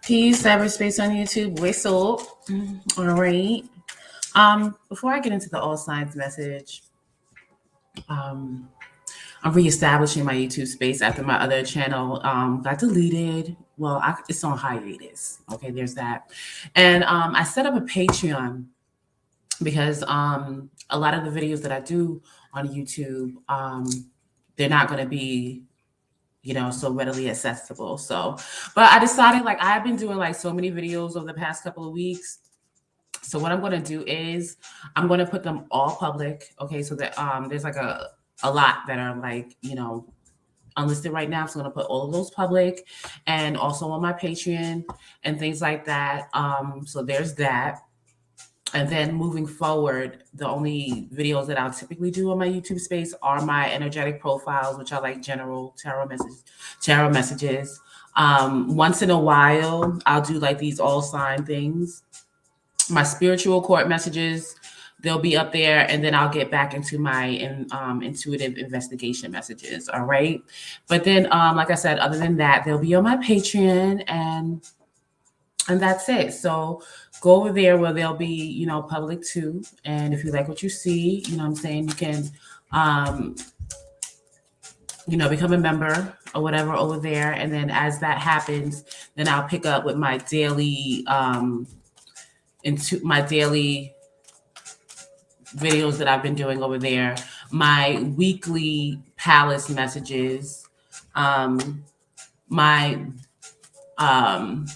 Peace, cyberspace on YouTube. Whistle. All right. Before I get into the all signs message, I'm reestablishing my YouTube space after my other channel got deleted. Well, it's on hiatus. Okay, there's that. And I set up a Patreon because a lot of the videos that I do on YouTube, they're not going to be so readily accessible. So, but I decided like I've been doing like so many videos over the past couple of weeks. So what I'm going to do is I'm going to put them all public. Okay. So that there's like a lot that are like, unlisted right now. So I'm going to put all of those public and also on my Patreon and things like that. So there's that. And then moving forward, the only videos that I'll typically do on my YouTube space are my energetic profiles, which are like general tarot messages. Once in a while, I'll do like these all sign things. My spiritual court messages, they'll be up there, and then I'll get back into my intuitive investigation messages. All right. But then, like I said, other than that, they'll be on my Patreon and that's it. So go over there where they'll be, public too. And if you like what you see, what I'm saying, you can, become a member or whatever over there. And then as that happens, then I'll pick up with my daily, into my daily videos that I've been doing over there, my weekly palace messages, my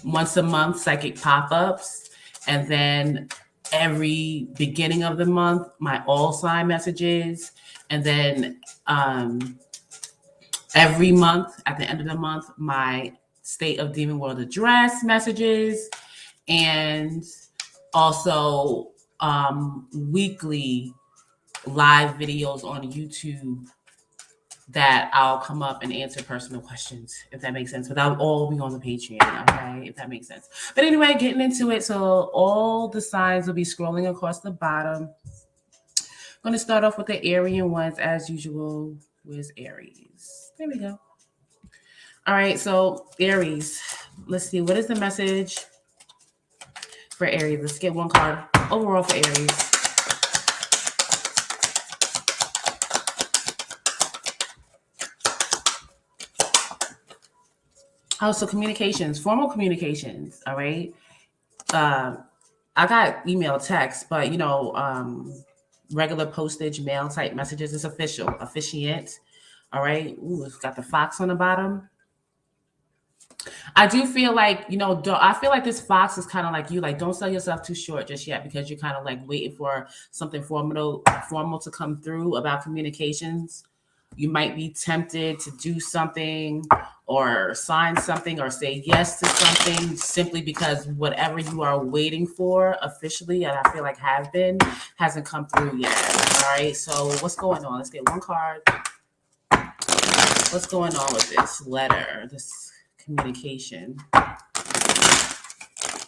once a month psychic pop-ups, and then every beginning of the month my all sign messages, and then every month at the end of the month my State of Demon World address messages, and also weekly live videos on YouTube that I'll come up and answer personal questions, if that makes sense. But that'll all be on the Patreon, okay? If that makes sense. But anyway, getting into it. So all the signs will be scrolling across the bottom. I'm going to start off with the Arian ones as usual. Where's Aries? There we go. All right, so Aries. Let's see. What is the message for Aries? Let's get one card overall for Aries. Oh, so communications, formal communications. All right. I got email, text, but regular postage, mail type messages is officiant. All right. Ooh, it's got the fox on the bottom. I do feel like, I feel like this fox is kind of like you, like, don't sell yourself too short just yet, because you're kind of like waiting for something formal to come through about communications. You might be tempted to do something or sign something or say yes to something simply because whatever you are waiting for officially, and I feel like hasn't come through yet. All right. So what's going on? Let's get one card. What's going on with this letter, this communication?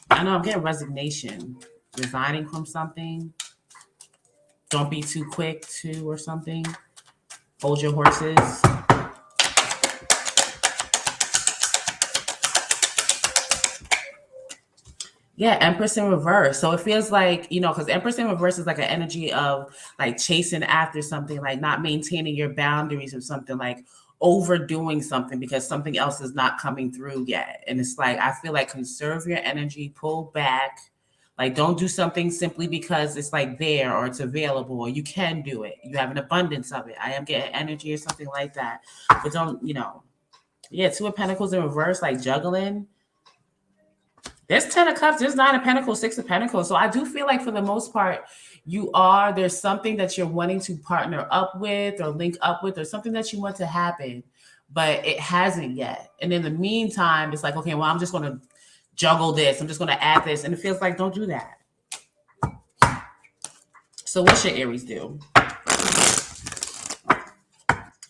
I know I'm getting resignation, resigning from something. Don't be too quick to, or something. Hold your horses. Yeah, Empress in reverse. So it feels like, because Empress in reverse is like an energy of like chasing after something, like not maintaining your boundaries or something, like overdoing something because something else is not coming through yet. And it's like, I feel like conserve your energy, pull back. Like, don't do something simply because it's like there or it's available or you can do it. You have an abundance of it. I am getting energy or something like that. But don't, yeah, Two of Pentacles in reverse, like juggling. There's 10 of Cups, there's 9 of Pentacles, 6 of Pentacles. So I do feel like for the most part, there's something that you're wanting to partner up with or link up with, or something that you want to happen, but it hasn't yet. And in the meantime, it's like, okay, well, I'm just going to juggle this. I'm just going to add this. And it feels like, don't do that. So what should Aries do?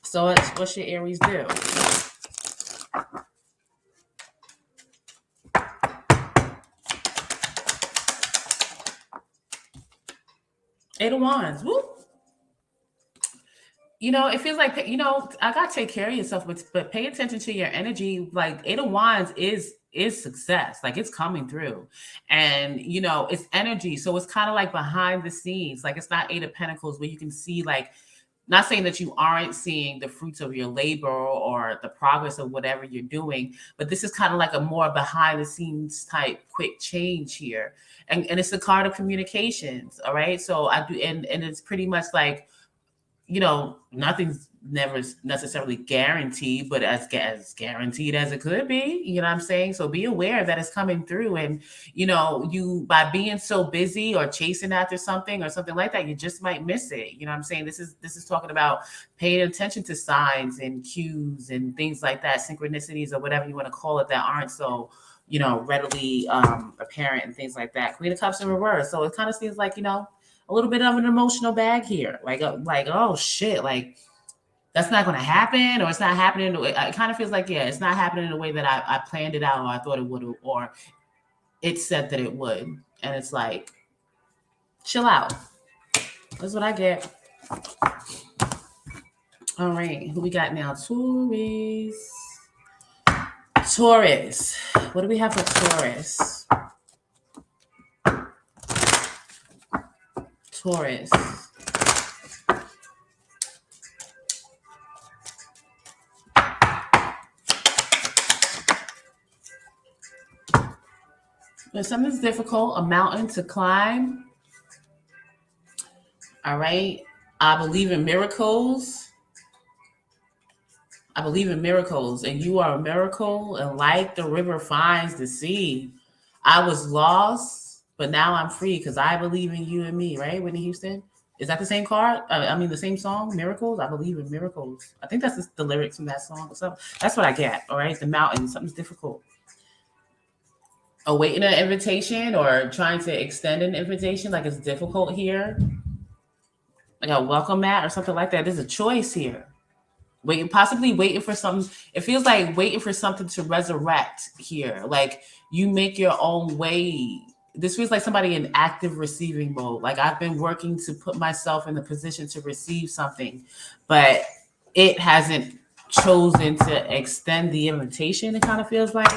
So what should Aries do? Eight of Wands. Woo. It feels like, I got to take care of yourself, but pay attention to your energy. Like Eight of Wands is is success. Like it's coming through. And, you know, it's energy. So it's kind of like behind the scenes. Like it's not Eight of Pentacles where you can see, like, not saying that you aren't seeing the fruits of your labor or the progress of whatever you're doing, but this is kind of like a more behind the scenes type quick change here. And it's the card of communications. All right. So I do, and it's pretty much like, you know, nothing's never necessarily guaranteed, but as guaranteed as it could be, you know what I'm saying? So be aware that it's coming through. And, you know, you, by being so busy or chasing after something or something like that, you just might miss it. You know what I'm saying? This is talking about paying attention to signs and cues and things like that, synchronicities or whatever you want to call it, that aren't so, you know, readily apparent and things like that. Queen of Cups in reverse. So it kind of seems like, you know, a little bit of an emotional bag here. Like, oh shit, like that's not going to happen, or it's not happening in the way. It kind of feels like, yeah, it's not happening in the way that I planned it out, or I thought it would, or it said that it would. And it's like, chill out. That's what I get. All right, who we got now? Taurus. Taurus. What do we have for Taurus? Taurus. When something's difficult, a mountain to climb. All right. I believe in miracles. I believe in miracles, and you are a miracle. And like the river finds the sea, I was lost, but now I'm free because I believe in you and me. Right, Whitney Houston. Is that the same card? I mean, the same song, Miracles? I believe in miracles. I think that's the lyrics from that song or something. That's what I get. All right. The mountain, something's difficult. Awaiting an invitation or trying to extend an invitation, like it's difficult here. Like a welcome mat or something like that. There's a choice here. Possibly waiting for something. It feels like waiting for something to resurrect here. Like you make your own way. This feels like somebody in active receiving mode. Like I've been working to put myself in the position to receive something, but it hasn't chosen to extend the invitation. It kind of feels like.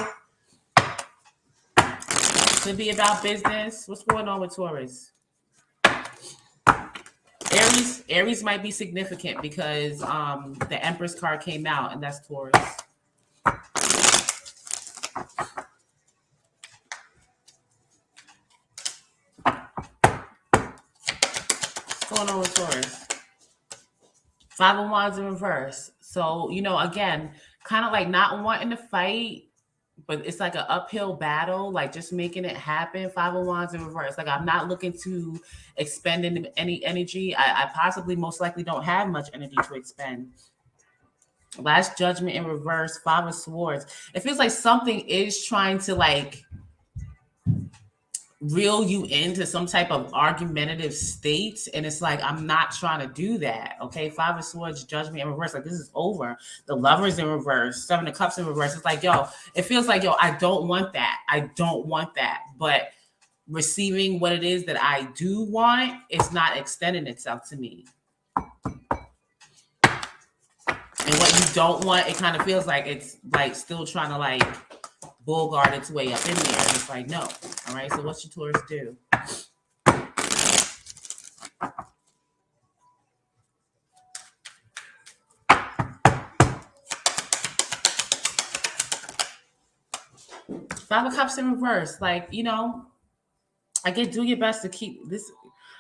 Could be about business. What's going on with Taurus? Aries might be significant because the Empress card came out, and that's Taurus. What's going on with Taurus? Five of Wands in reverse. So, you know, again, kind of like not wanting to fight, but it's like an uphill battle, like just making it happen. Five of Wands in reverse. Like I'm not looking to expend any energy. I possibly most likely don't have much energy to expend. Last Judgment in reverse. Five of Swords. It feels like something is trying to like reel you into some type of argumentative state, and it's like I'm not trying to do that. Okay, Five of Swords, Judgment in reverse. Like this is over. The Lovers in reverse, Seven of Cups in reverse. It's like, yo, it feels like, yo, I don't want that. I don't want that. But receiving what it is that I do want, it's not extending itself to me. And what you don't want, it kind of feels like it's like still trying to like bull guard its way up in there. And it's like, no. All right. So what's your Taurus do? Five of Cups in reverse. Like, you know, I get do your best to keep this.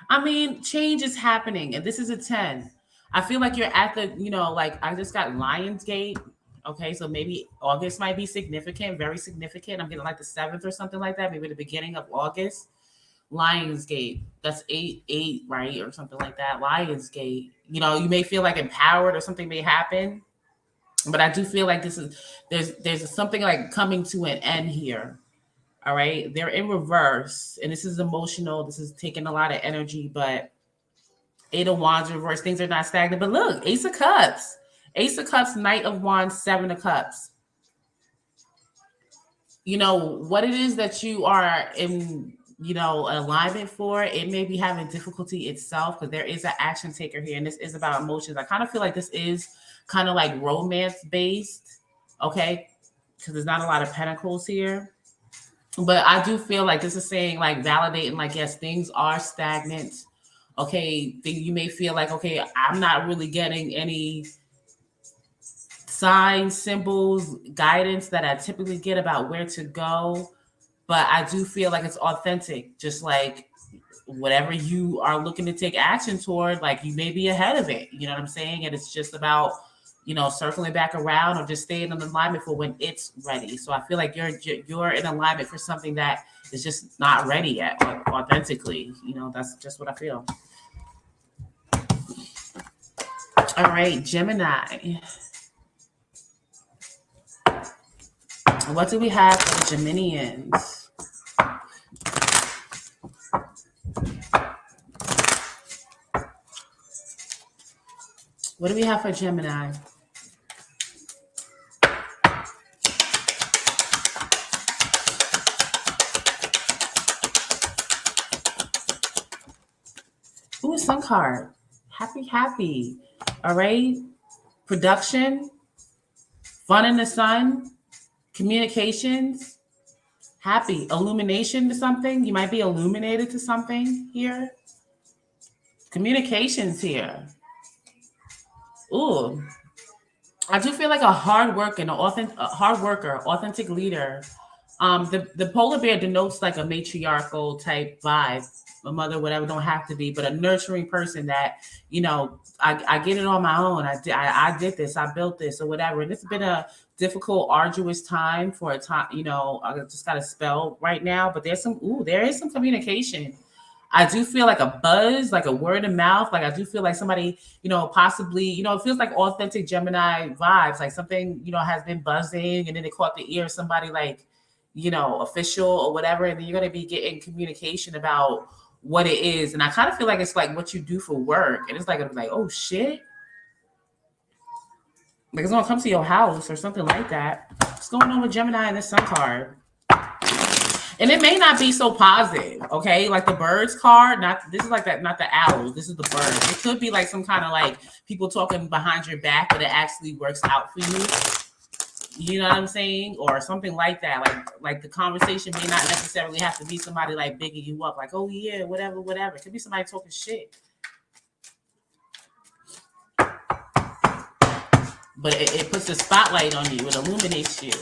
I mean, change is happening, and this is a 10. I feel like you're at the, you know, like I just got Lionsgate. Okay, so maybe August might be significant, very significant. I'm getting like the 7th or something like that, maybe the beginning of August. Lionsgate, that's 8, right? Or something like that. Lionsgate. You know, you may feel like empowered or something may happen. But I do feel like this is there's something like coming to an end here. All right. They're in reverse. And this is emotional. This is taking a lot of energy, but Eight of Wands reverse. Things are not stagnant. But look, Ace of Cups. Ace of Cups, Knight of Wands, Seven of Cups. You know, what it is that you are in, you know, alignment for, it may be having difficulty itself because there is an action taker here. And this is about emotions. I kind of feel like this is kind of like romance based. Okay. because there's not a lot of pentacles here. But I do feel like this is saying, like, validating, like, yes, things are stagnant. Okay, you may feel like, okay, I'm not really getting any signs, symbols, guidance that I typically get about where to go. But I do feel like it's authentic, just like whatever you are looking to take action toward, like, you may be ahead of it. You know what I'm saying? And it's just about, circling back around or just staying in alignment for when it's ready. So I feel like you're in alignment for something that is just not ready yet, authentically. That's just what I feel. All right, Gemini. What do we have for the Geminians? What do we have for Gemini? Ooh, Sun card. Happy. All right. Production, fun in the sun, communications, happy, illumination to something. You might be illuminated to something here. Communications here. Ooh. I do feel like a hard worker, authentic leader. The polar bear denotes like a matriarchal type vibe. A mother, whatever, don't have to be, but a nurturing person that, I get it on my own. I did this, I built this, or whatever. And it's been a difficult, arduous time for a time. I just got a spell right now, but there is some communication. I do feel like a buzz, like a word of mouth. Like I do feel like somebody, possibly, it feels like authentic Gemini vibes. Like something, has been buzzing, and then it caught the ear of somebody like, official or whatever. And then you're going to be getting communication about what it is. And I kind of feel like it's like what you do for work. And it's like, oh shit. Like it's going to come to your house or something like that. What's going on with Gemini and this Sun card? And it may not be so positive, okay? Like the birds card, this is like that, not the owls. This is the birds. It could be like some kind of like people talking behind your back, but it actually works out for you. You know what I'm saying? Or something like that. Like the conversation may not necessarily have to be somebody like bigging you up, like, oh yeah, whatever. It could be somebody talking shit. But it puts a spotlight on you. It illuminates you.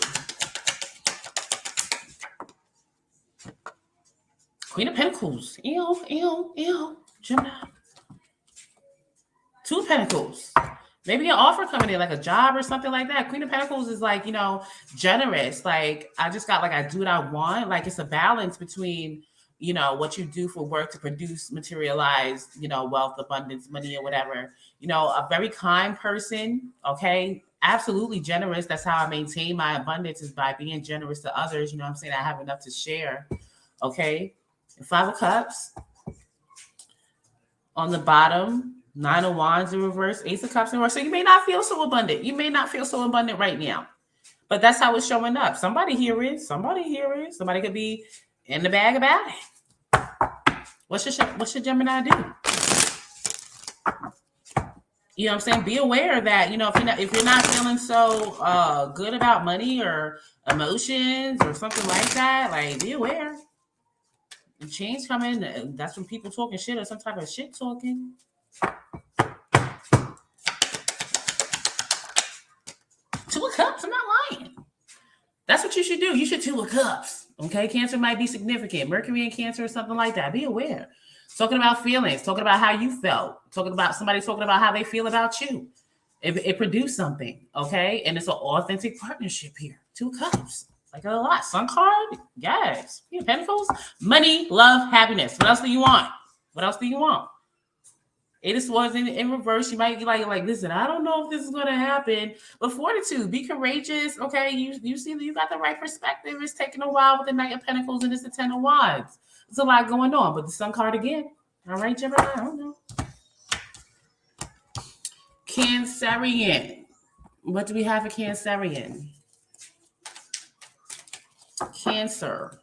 Queen of Pentacles. Ew. Gemini. Two of Pentacles. Maybe an offer coming in, like a job or something like that. Queen of Pentacles is like, generous. Like, I just got like, I do what I want. Like, it's a balance between, what you do for work to produce, materialize, wealth, abundance, money, or whatever. A very kind person, okay? Absolutely generous. That's how I maintain my abundance, is by being generous to others. You know what I'm saying? I have enough to share, okay? 5 of Cups. On the bottom, 9 of Wands in reverse, Ace of Cups in reverse. So you may not feel so abundant. You may not feel so abundant right now. But that's how it's showing up. Somebody here is. Somebody could be in the bag about it. What should Gemini do? You know what I'm saying? Be aware that, if you're not feeling so good about money or emotions or something like that, like, be aware. Change coming. That's when people talking shit or some type of shit talking. 2 of Cups. I'm not lying. That's what you should do. You should 2 of Cups. Okay, Cancer might be significant. Mercury in Cancer or something like that. Be aware. Talking about feelings. Talking about how you felt. Talking about somebody talking about how they feel about you. It produced something. Okay, and it's an authentic partnership here. 2 of Cups. Like a lot. Sun card? Yes. Pentacles? Money, love, happiness. What else do you want? Eight of Swords in reverse. You might be like, listen, I don't know if this is going to happen. But fortitude, be courageous. Okay, you see that you got the right perspective. It's taking a while with the Knight of Pentacles and it's the 10 of Wands. There's a lot going on. But the Sun card again. All right, Gemini, I don't know. Cancerian. What do we have for Cancerian? Cancer.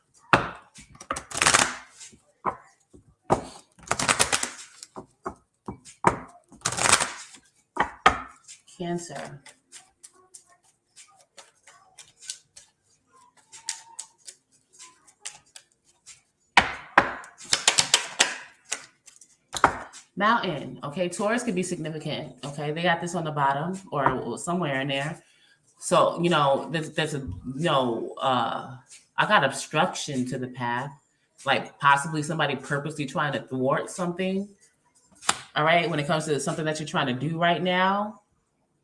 Mountain. Okay, Taurus could be significant. Okay, they got this on the bottom or somewhere in there. So there's a I got obstruction to the path, like possibly somebody purposely trying to thwart something. All right, when it comes to something that you're trying to do right now,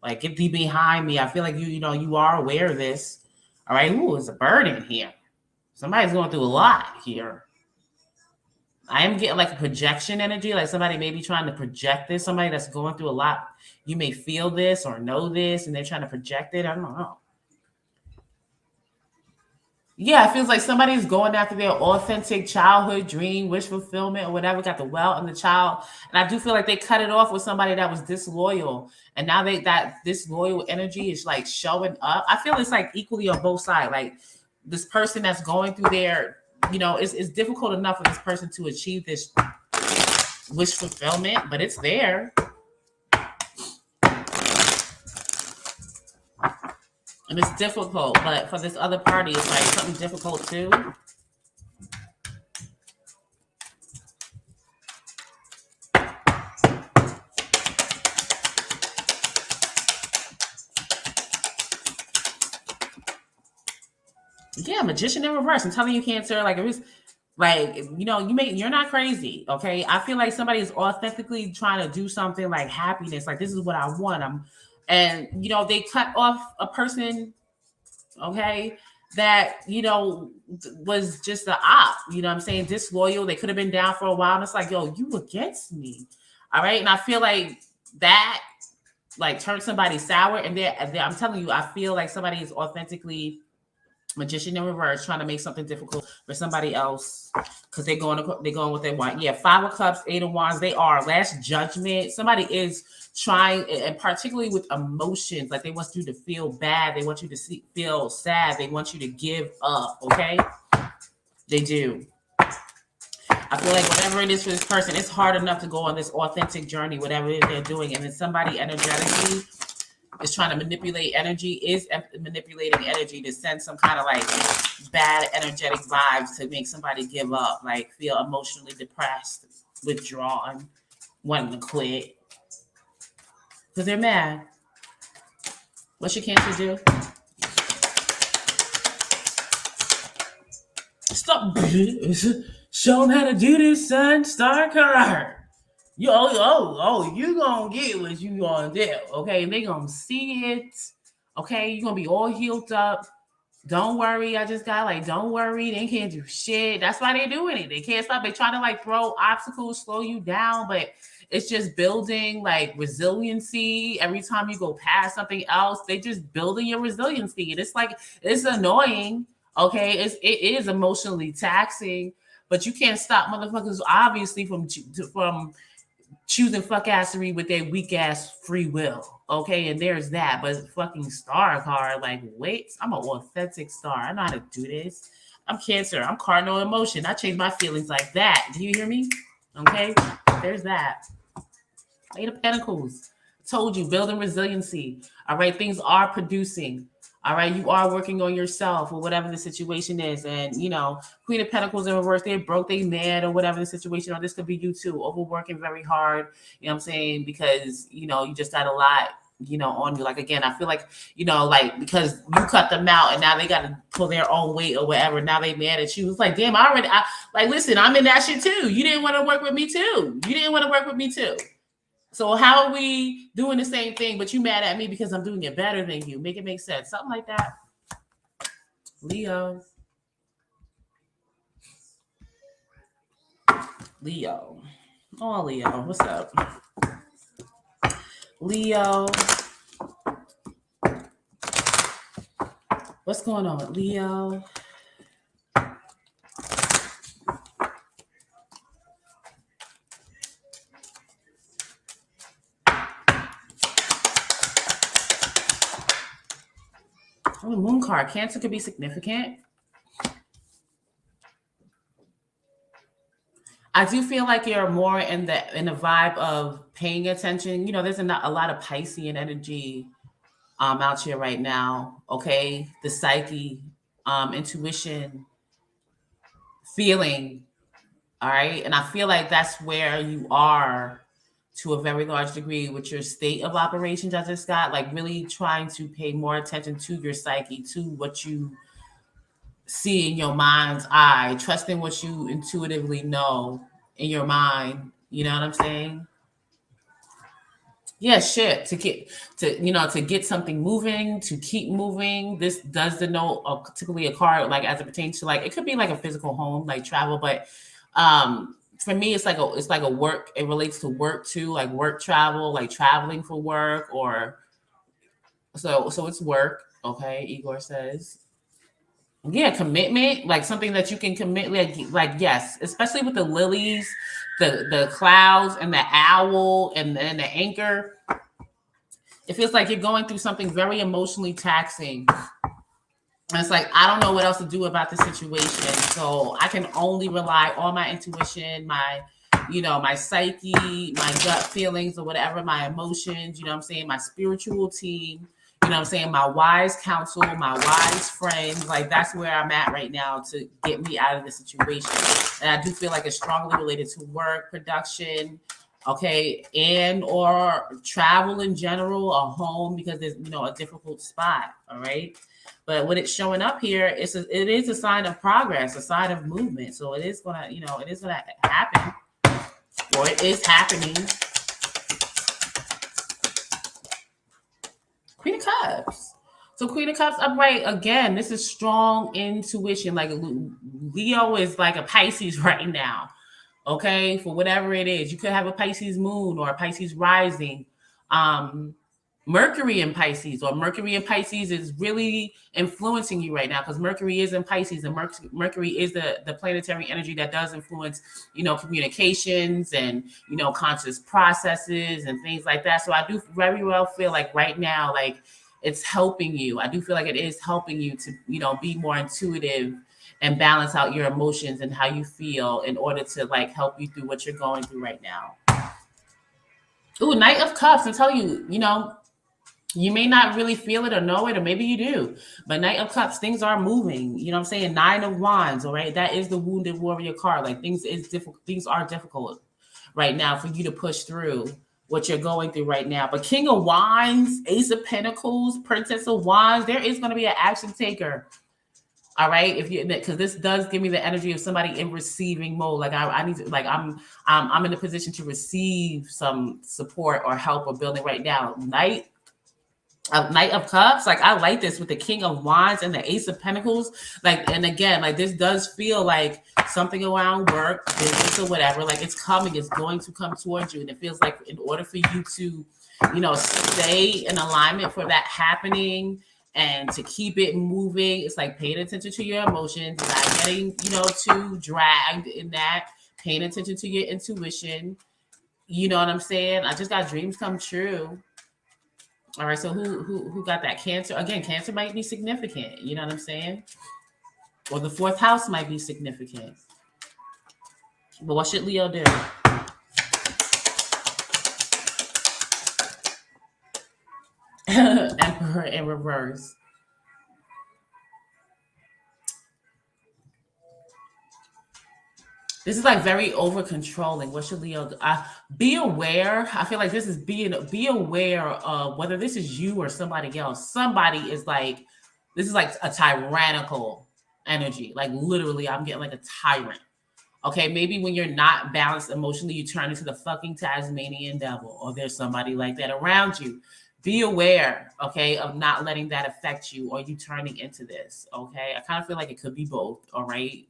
like get thee behind me. I feel like you are aware of this. All right, ooh, there's a bird in here. Somebody's going through a lot here. I am getting like a projection energy, like somebody may be trying to project this. Somebody that's going through a lot. You may feel this or know this, and they're trying to project it. I don't know. Yeah, it feels like somebody's going after their authentic childhood dream, wish fulfillment, or whatever. Got the wealth and the child, and I do feel like they cut it off with somebody that was disloyal, and now that disloyal energy is like showing up. I feel it's like equally on both sides. Like this person that's going through their, it's difficult enough for this person to achieve this wish fulfillment, but it's there. And it's difficult, but for this other party, it's like something difficult too. Yeah, Magician in reverse. I'm telling you, Cancer, like it was like, you're not crazy. Okay. I feel like somebody is authentically trying to do something like happiness. Like, this is what I want. And they cut off a person, okay, that was just the op, what I'm saying, disloyal. They could have been down for a while, and it's like, yo, you against me. All right. And I feel like that like turned somebody sour, and I'm telling you, I feel like somebody is authentically Magician in reverse, trying to make something difficult for somebody else because they're going what they want. Yeah, 5 of Cups, 8 of Wands. They are Last Judgment. Somebody is trying, and particularly with emotions, like they want you to feel bad. They want you to feel sad. They want you to give up. Okay, they do. I feel like whatever it is for this person, it's hard enough to go on this authentic journey, whatever it is they're doing, and then somebody energetically is trying to manipulate energy, is manipulating energy to send some kind of like bad energetic vibes to make somebody give up, like feel emotionally depressed, withdrawn, wanting to quit because they're mad. What's your Cancer do? Stop. Show them how to do this, son. Star card. You gonna get what you gonna do, okay? They gonna see it, okay? You gonna be all healed up. Don't worry, I just got like, don't worry, they can't do shit. That's why they're doing it. They can't stop. They trying to like throw obstacles, slow you down, but it's just building like resiliency. Every time you go past something else, they just building your resiliency. And it's like, it's annoying, okay? It is emotionally taxing, but you can't stop motherfuckers obviously from choosing fuckassery with their weak ass free will. Okay, and there's that. But fucking Star card, like, wait, I'm an authentic star. I know how to do this. I'm Cancer. I'm cardinal emotion. I change my feelings like that. Do you hear me? Okay, there's that. 8 of Pentacles. Told you, building resiliency. All right, things are producing. All right, you are working on yourself or whatever the situation is. And, Queen of Pentacles in reverse, they broke, they mad or whatever the situation, or this could be you too, overworking very hard, you know what I'm saying? Because, you just got a lot, on you. Like, again, I feel like, like because you cut them out and now they got to pull their own weight or whatever. Now they mad at you. It's like, damn, listen, I'm in that shit too. You didn't want to work with me too. So how are we doing the same thing, but you mad at me because I'm doing it better than you? Make it make sense. Something like that. Leo. Oh, Leo. What's up? Leo. What's going on with Leo? Oh, the Moon card. Cancer could be significant. I do feel like you're more in the vibe of paying attention. There's a lot of Piscean energy out here right now. Okay, the psyche, intuition, feeling. All right, and I feel like that's where you are to a very large degree with your state of operations I just got, like really trying to pay more attention to your psyche, to what you see in your mind's eye, trusting what you intuitively know in your mind. You know what I'm saying? Yeah, shit. To get something moving, to keep moving. This does denote typically a card, like as it pertains to, like, it could be like a physical home, like travel, but for me it's like a work, it relates to work too, like work travel, like traveling for work, or so it's work. Okay, Igor says. Yeah, commitment, like something that you can commit, like yes, especially with the lilies, the clouds, and the owl, and the anchor. It feels like you're going through something very emotionally taxing. And it's like, I don't know what else to do about the situation. So I can only rely on my intuition, my psyche, my gut feelings, or whatever, my emotions, you know what I'm saying? My spiritual team, you know what I'm saying? My wise counsel, my wise friends. Like, that's where I'm at right now to get me out of the situation. And I do feel like it's strongly related to work, production, okay, and or travel in general, or home, because there's, a difficult spot. All right. But when it's showing up here, it is a sign of progress, a sign of movement. So it is gonna, it is gonna happen, or it is happening. Queen of Cups. So Queen of Cups upright again. This is strong intuition. Like Leo is like a Pisces right now. Okay, for whatever it is, you could have a Pisces moon or a Pisces rising. Mercury in Pisces, or Mercury in Pisces is really influencing you right now, because Mercury is in Pisces, and Mercury is the planetary energy that does influence, communications and, conscious processes and things like that. So I do very well feel like right now, like it's helping you. I do feel like it is helping you to, be more intuitive and balance out your emotions and how you feel in order to like help you through what you're going through right now. Ooh, Knight of Cups. I tell you, you may not really feel it or know it, or maybe you do. But Knight of Cups, things are moving. You know what I'm saying? Nine of Wands, all right? That is the Wounded Warrior card. Like things are difficult right now for you to push through what you're going through right now. But King of Wands, Ace of Pentacles, Princess of Wands, there is going to be an action taker. All right, because this does give me the energy of somebody in receiving mode. Like I need to, like I'm in a position to receive some support or help or building right now. Knight of Cups, like I like this with the King of Wands and the Ace of Pentacles. Like, and again, like this does feel like something around work, business, or whatever. Like it's coming, it's going to come towards you, and it feels like in order for you to, stay in alignment for that happening and to keep it moving, it's like paying attention to your emotions, not getting, too dragged in that, paying attention to your intuition. You know what I'm saying? I just got dreams come true. All right, so who got that? Cancer. Again, Cancer might be significant. You know what I'm saying? Or the fourth house might be significant. But what should Leo do? Emperor in reverse. This is like very over controlling. What should Leo do? Be aware. I feel like this is be aware of whether this is you or somebody else. Somebody is like, this is like a tyrannical energy. Like literally, I'm getting like a tyrant. Okay, maybe when you're not balanced emotionally, you turn into the fucking Tasmanian devil, or there's somebody like that around you. Be aware, okay, of not letting that affect you, or you turning into this. Okay, I kind of feel like it could be both. All right.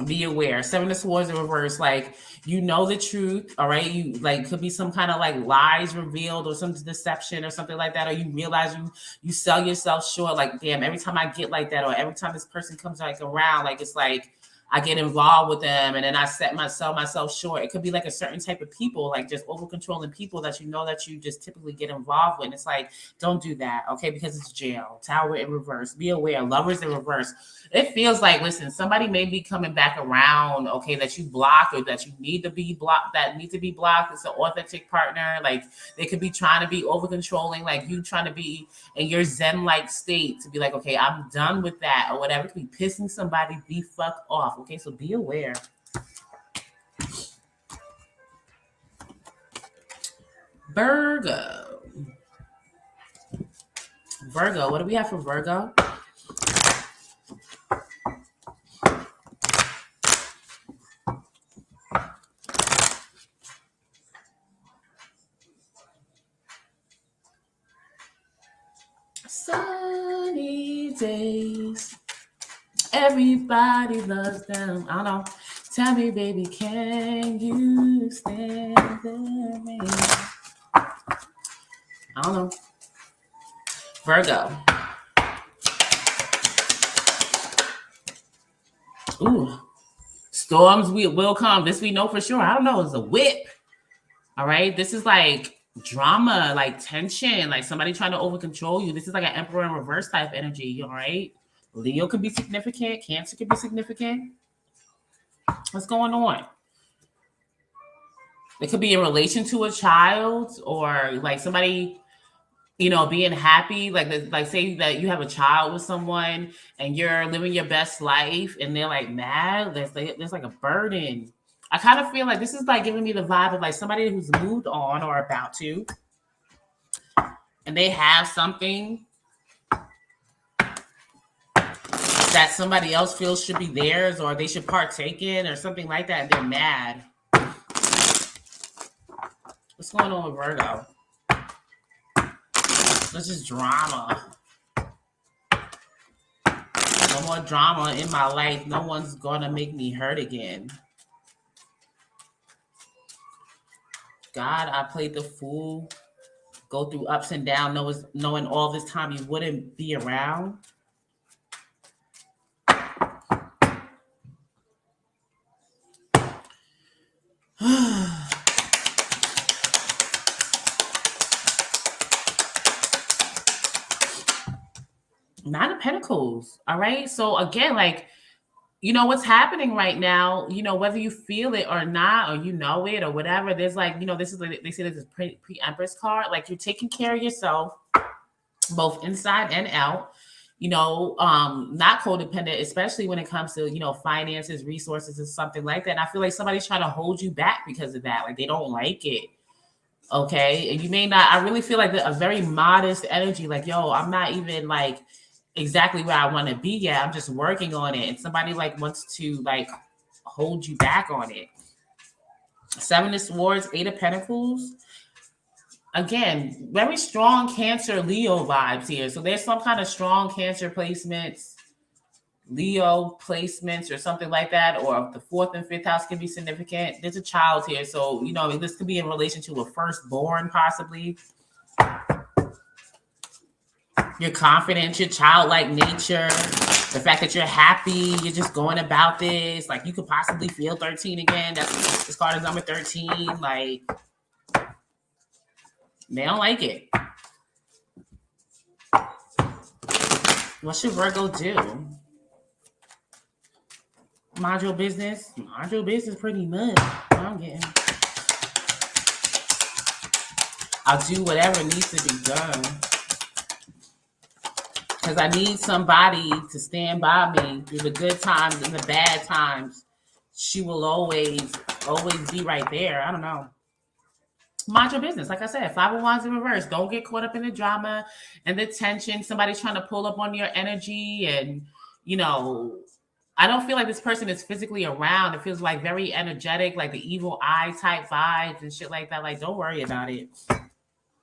Be aware. Seven of Swords in reverse, like the truth, all right? You like could be some kind of like lies revealed or some deception or something like that, or you realize you sell yourself short. Like, damn, every time I get like that, or every time this person comes like around, like it's like I get involved with them and then I sell myself short. It could be like a certain type of people, like just over controlling people that that you just typically get involved with. And it's like, don't do that, okay? Because it's jail. Tower in reverse. Be aware. Lovers in reverse. It feels like, listen, somebody may be coming back around, okay, that you blocked or that you need to be blocked, that need to be blocked. It's an authentic partner. Like they could be trying to be over controlling, like you trying to be in your Zen-like state to be like, okay, I'm done with that or whatever. It could be pissing somebody the fuck off. Okay, so be aware. Virgo. Virgo, what do we have for Virgo? Sunny days. Everybody loves them. I don't know. Tell me, baby, can you stand the rain? I don't know. Virgo. Ooh. Storms will come. This we know for sure. I don't know. It's a whip. All right. This is like drama, like tension, like somebody trying to over control you. This is like an emperor in reverse type energy. All right. Leo could be significant. Cancer could be significant. What's going on? It could be in relation to a child or like somebody, being happy. Like say that you have a child with someone and you're living your best life and they're like mad. There's like a burden. I kind of feel like this is like giving me the vibe of like somebody who's moved on or about to, and they have something that somebody else feels should be theirs or they should partake in or something like that, and they're mad. What's going on with Virgo? This is drama. No more drama in my life. No one's gonna make me hurt again. God, I played the fool. Go through ups and downs, knowing all this time you wouldn't be around. Nine of Pentacles. All right. So again, like, what's happening right now, whether you feel it or not, or it or whatever, there's like, this is like, they say this is pre-Empress card. Like you're taking care of yourself, both inside and out, not codependent, especially when it comes to, finances, resources, and something like that. And I feel like somebody's trying to hold you back because of that. Like they don't like it. Okay. And you may not, I really feel like a very modest energy, like, yo, I'm not even like exactly where I want to be yet. I'm just working on it. And somebody like wants to like hold you back on it. Seven of Swords, Eight of Pentacles. Again, very strong Cancer Leo vibes here. So there's some kind of strong Cancer placements, Leo placements or something like that. Or the fourth and fifth house can be significant. There's a child here. So, this could be in relation to a firstborn possibly. Your confidence, your childlike nature, the fact that you're happy, you're just going about this. Like you could possibly feel 13 again. This card is number 13. Like they don't like it. What should Virgo do? Mind your business. Mind your business pretty much. I'm getting. I'll do whatever needs to be done. Because I need somebody to stand by me through the good times and the bad times. She will always be right there. I don't know. Mind your business. Like I said, 5 of Wands in reverse. Don't get caught up in the drama and the tension. Somebody's trying to pull up on your energy. And, I don't feel like this person is physically around. It feels like very energetic, like the evil eye type vibes and shit like that. Like, don't worry about it.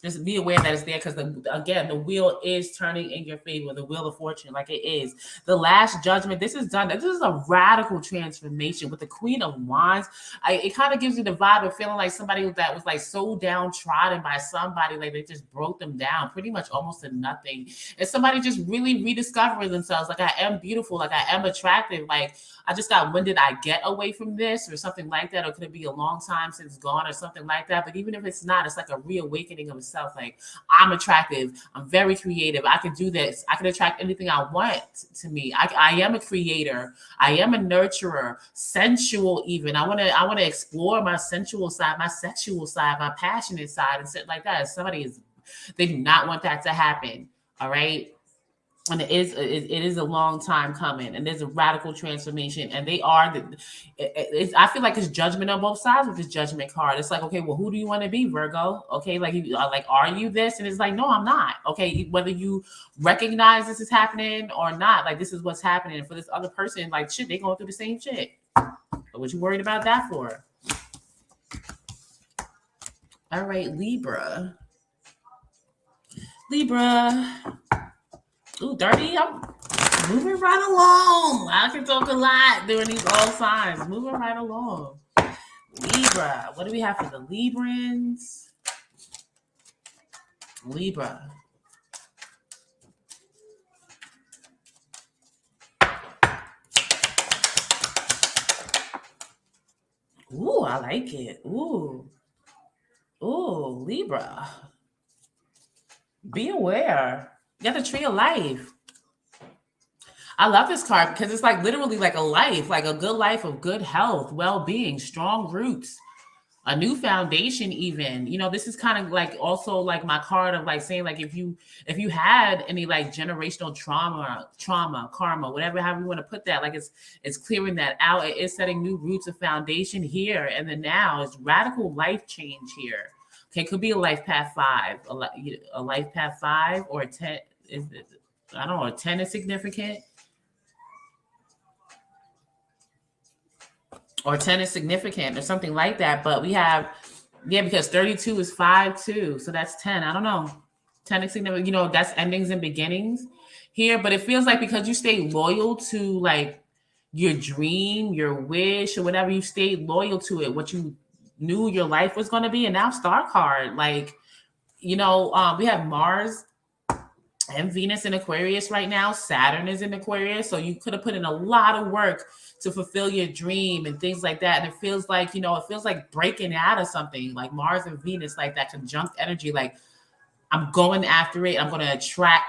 Just be aware that it's there because, the wheel is turning in your favor, the wheel of fortune, like it is. The last judgment, this is done. This is a radical transformation with the Queen of Wands. It kind of gives you the vibe of feeling like somebody that was like so downtrodden by somebody, like they just broke them down pretty much almost to nothing. And somebody just really rediscovering themselves, like I am beautiful, like I am attractive, like I just got, when did I get away from this or something like that? Or could it be a long time since gone or something like that? But even if it's not, it's like a reawakening of self. Like I'm attractive. I'm very creative. I can do this. I can attract anything I want to me. I am a creator. I am a nurturer, sensual even. I want to explore my sensual side, my sexual side, my passionate side and shit like that. They do not want that to happen. All right. and it is a long time coming, and there's a radical transformation, and they are I feel like it's judgment on both sides with this judgment card. It's like, okay, well, who do you want to be, Virgo? Okay, like you like, are you this? And it's like, no, I'm not. Okay, whether you recognize this is happening or not, like, this is what's happening. And for this other person, like, shit, they going through the same shit. What you worried about that for? All right, Libra. Ooh, dirty. I'm moving right along. I can talk a lot during these all signs. Moving right along. Libra. What do we have for the Librans? Libra. Ooh, I like it. Ooh, Libra. Be aware. You got the tree of life. I love this card because it's like literally like a life, like a good life of good health, well-being, strong roots, a new foundation. Even, this is kind of like also like my card of like saying, like, if you had any like generational trauma, karma, whatever, however you want to put that, like it's clearing that out. It is setting new roots of foundation here, and then now it's radical life change here. Okay, could be a life path 5, a life path 5, or a 10. I don't know, a 10 is significant. Or 10 is significant or something like that. But we have, because 32 is 5 too. So that's 10. I don't know. 10 is significant. That's endings and beginnings here. But it feels like because you stay loyal to like your dream, your wish, or whatever, you stayed loyal to it, what you knew your life was going to be. And now star card, like, we have Mars and Venus in Aquarius right now. Saturn is in Aquarius. So you could have put in a lot of work to fulfill your dream and things like that. And it feels like, it feels like breaking out of something, like Mars and Venus, like that conjunct energy. Like, I'm going after it. I'm going to attract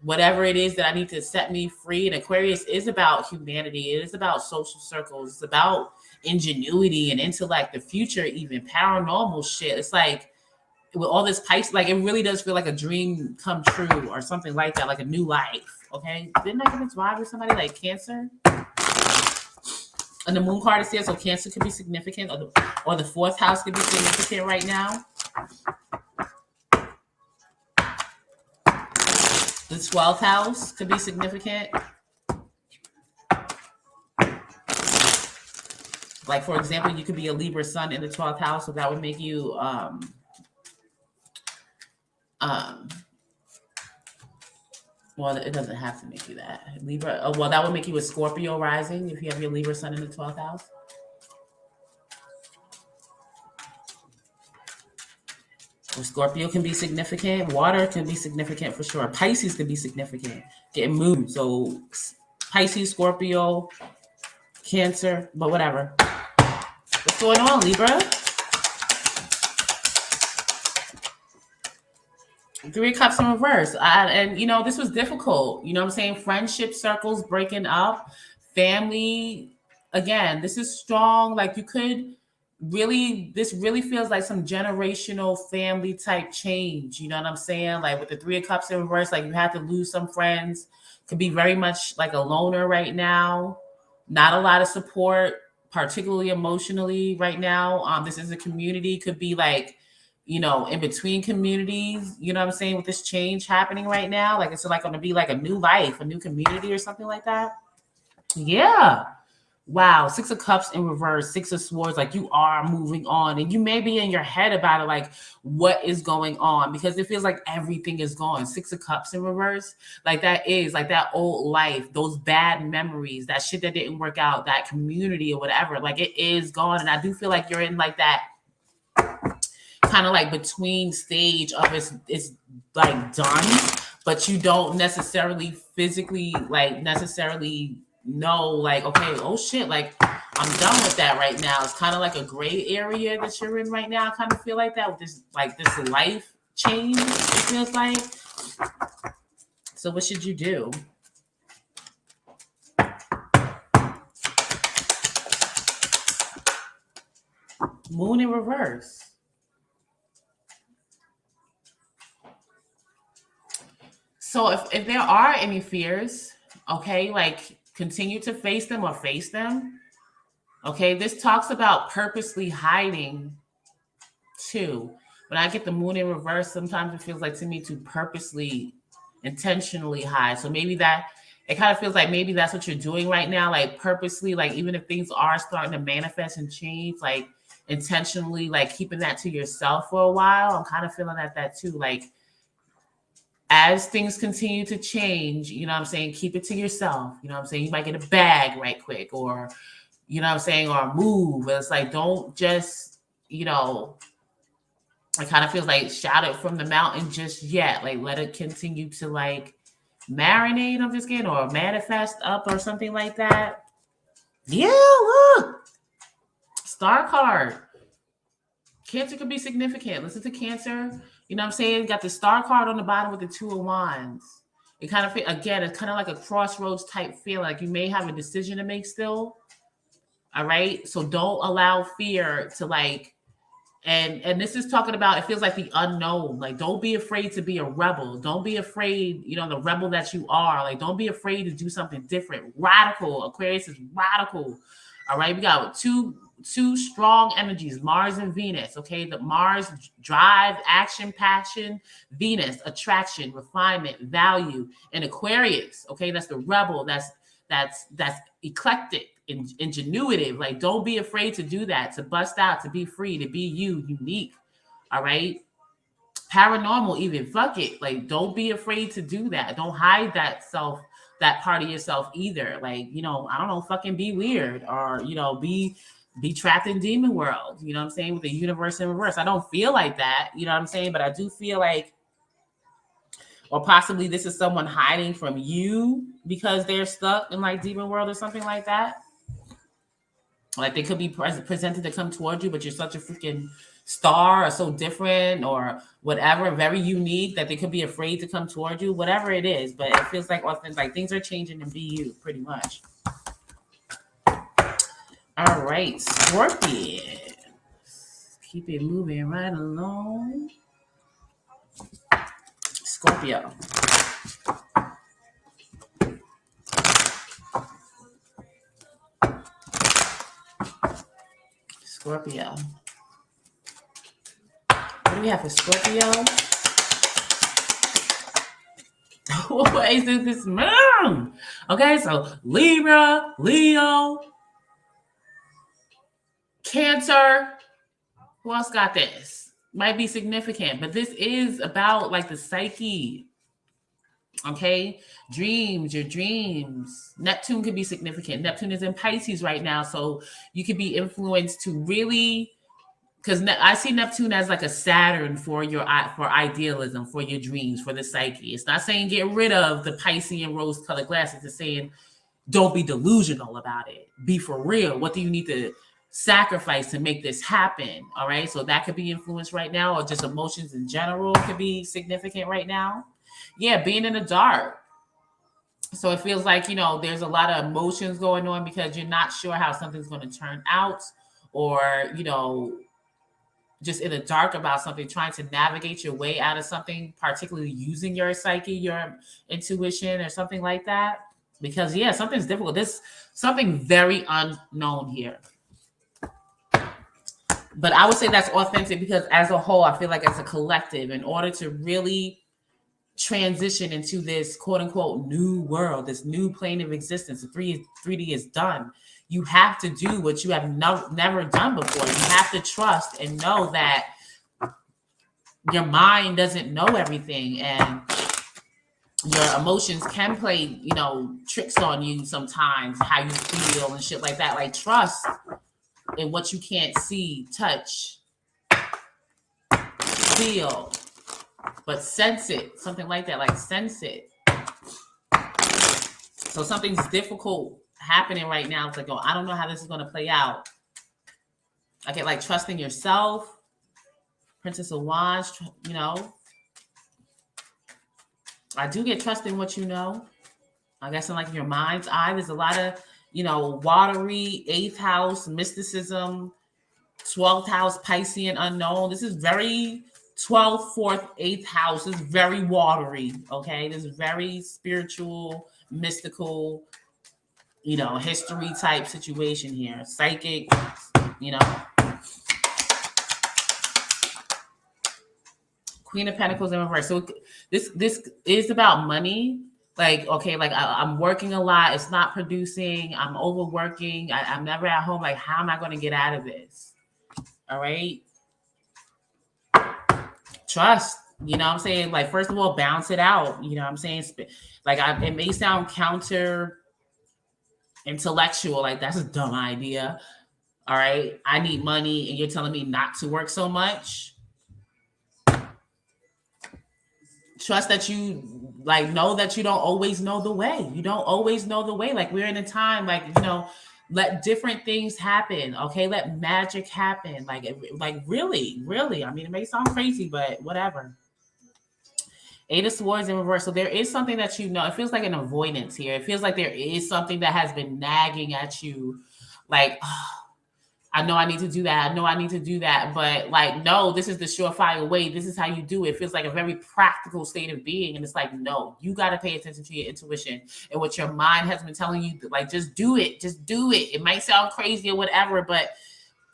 whatever it is that I need to set me free. And Aquarius is about humanity. It is about social circles. It's about ingenuity and intellect, the future, even paranormal shit. It's like, with all this Pisces, like, it really does feel like a dream come true or something like that, like a new life. Okay, didn't I get this vibe with somebody like Cancer? And the moon card is here, so Cancer could be significant, or the 4th house could be significant right now. The 12th house could be significant. Like, for example, you could be a Libra sun in the 12th house, so that would make you well, it doesn't have to make you that. Libra, well, that would make you a Scorpio rising if you have your Libra sun in the 12th house. Or Scorpio can be significant. Water can be significant for sure. Pisces can be significant. Getting moved. So Pisces, Scorpio, Cancer, but whatever. What's going on, Libra? 3 of Cups in reverse. And this was difficult. You know what I'm saying? Friendship circles breaking up. Family. Again, this is strong. Like, you could this really feels like some generational family type change. You know what I'm saying? Like, with the 3 of Cups in reverse, like, you have to lose some friends. Could be very much like a loner right now. Not a lot of support, particularly emotionally right now. This is a community. Could be like, in between communities, you know what I'm saying, with this change happening right now. Like, it's like going to be like a new life, a new community or something like that. Yeah. Wow. 6 of Cups in reverse, 6 of Swords. Like, you are moving on, and you may be in your head about it, like, what is going on, because it feels like everything is gone. 6 of Cups in reverse, like, that is like that old life, those bad memories, that shit that didn't work out, that community or whatever, like, it is gone. And I do feel like you're in like that kind of like between stage of it's like done, but you don't necessarily physically like necessarily know, like, okay, oh shit, like, I'm done with that right now. It's kind of like a gray area that you're in right now. I kind of feel like that with this life change, it feels like. So what should you do? Moon in reverse. So if there are any fears, okay, like continue to face them or face them. Okay, this talks about purposely hiding too. When I get the moon in reverse, sometimes it feels like to me to purposely, intentionally hide. So maybe that it kind of feels like maybe that's what you're doing right now, like purposely, like even if things are starting to manifest and change, like intentionally, like keeping that to yourself for a while. I'm kind of feeling that too. Like as things continue to change, you know what I'm saying? Keep it to yourself. You know what I'm saying? You might get a bag right quick, or you know what I'm saying, or move. It's like don't just, you know, it kind of feels like shout it from the mountain just yet. Like let it continue to like marinate, I'm just kidding, or manifest up or something like that. Yeah, look. Star card. Cancer could be significant. Listen to Cancer. You know what I'm saying? Got the star card on the bottom with the 2 of Wands. It kind of, again, it's kind of like a crossroads type feeling. Like you may have a decision to make still. All right. So don't allow fear to like, and this is talking about, it feels like the unknown. Like don't be afraid to be a rebel. Don't be afraid, you know, the rebel that you are. Like don't be afraid to do something different. Radical. Aquarius is radical. All right. We got two strong energies, Mars and Venus. Okay. The Mars, drive, action, passion. Venus, attraction, refinement, value. And Aquarius. Okay. That's the rebel. That's eclectic, ingenuitive. Like don't be afraid to do that, to bust out, to be free, to be you, unique. All right. Paranormal, even, fuck it. Like don't be afraid to do that. Don't hide that part of yourself either. Like, you know, I don't know, fucking be weird, or, you know, be trapped in demon world. You know what I'm saying? With the universe in reverse. I don't feel like that. You know what I'm saying? But I do feel like, or possibly this is someone hiding from you because they're stuck in like demon world or something like that. Like they could be presented to come towards you, but you're such a freaking star or so different or whatever, very unique, that they could be afraid to come towards you, whatever it is. But it feels like often like things are changing and be you pretty much. All right, Scorpio. Keep it moving right along. Scorpio. Scorpio. What do we have for Scorpio? What is this moon? Okay, so Libra, Leo, Cancer. Who else got this? Might be significant, but this is about like the psyche. Okay, dreams, your dreams. Neptune could be significant. Neptune is in Pisces right now, so you could be influenced to really, because I see Neptune as like a Saturn for idealism, for your dreams, for the psyche. It's not saying get rid of the Piscean rose-colored glasses. It's saying don't be delusional about it. Be for real. What do you need to sacrifice to make this happen? All right, so that could be influenced right now, or just emotions in general could be significant right now. Yeah, being in the dark. So it feels like, you know, there's a lot of emotions going on because you're not sure how something's going to turn out, or, you know, just in the dark about something, trying to navigate your way out of something, particularly using your psyche, your intuition, or something like that. Because, yeah, something's difficult. There's something very unknown here. But I would say that's authentic because as a whole, I feel like as a collective, in order to really transition into this quote unquote new world, this new plane of existence, the 3D is done. You have to do what you have never done before. You have to trust and know that your mind doesn't know everything, and your emotions can play, you know, tricks on you sometimes, how you feel and shit like that. Like trust in what you can't see, touch, feel, but sense it, something like that, like sense it. So something's difficult happening right now. It's like, oh, I don't know how this is going to play out. I get like trusting yourself, Princess of Wands, you know. I do get trusting what you know. I guess in like your mind's eye, there's a lot of, you know, watery, 8th house, mysticism, 12th house, Piscean unknown. This is very 12th, 4th, 8th house is very watery, okay? This is very spiritual, mystical, history type situation here. Psychic, Queen of Pentacles in reverse. So this is about money. Like, okay, like I'm working a lot. It's not producing. I'm overworking. I'm never at home. Like, how am I going to get out of this? All right. Trust. You know what I'm saying? Like, first of all, bounce it out. You know what I'm saying? Like, it may sound counter intellectual. Like, that's a dumb idea. All right. I need money and you're telling me not to work so much. Trust that you know that you don't always know the way. You don't always know the way. Like, we're in a time, like, let different things happen. Okay. Let magic happen. Like really, really. I mean, it may sound crazy, but whatever. 8 of Swords in reverse. So there is something that it feels like an avoidance here. It feels like there is something that has been nagging at you. Like, oh, I know I need to do that. I know I need to do that. But like, no, this is the surefire way. This is how you do it. It feels like a very practical state of being. And it's like, no, you got to pay attention to your intuition and what your mind has been telling you. Like, just do it. Just do it. It might sound crazy or whatever, but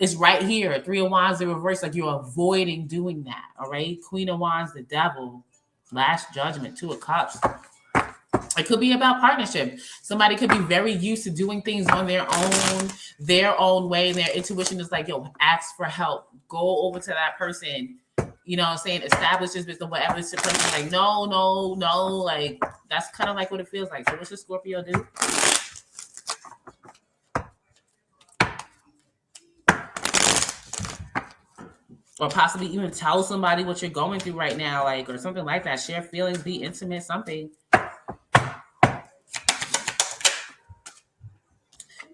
it's right here. 3 of Wands in reverse. Like, you're avoiding doing that. All right. Queen of Wands, the Devil. Last Judgment, 2 of Cups. It could be about partnership. Somebody could be very used to doing things on their own way. Their intuition is like, yo, ask for help. Go over to that person. You know what I'm saying? Establish this business, whatever. It's the person like, no. Like, that's kind of like what it feels like. So what's the Scorpio do? Or possibly even tell somebody what you're going through right now, like, or something like that. Share feelings, be intimate, something.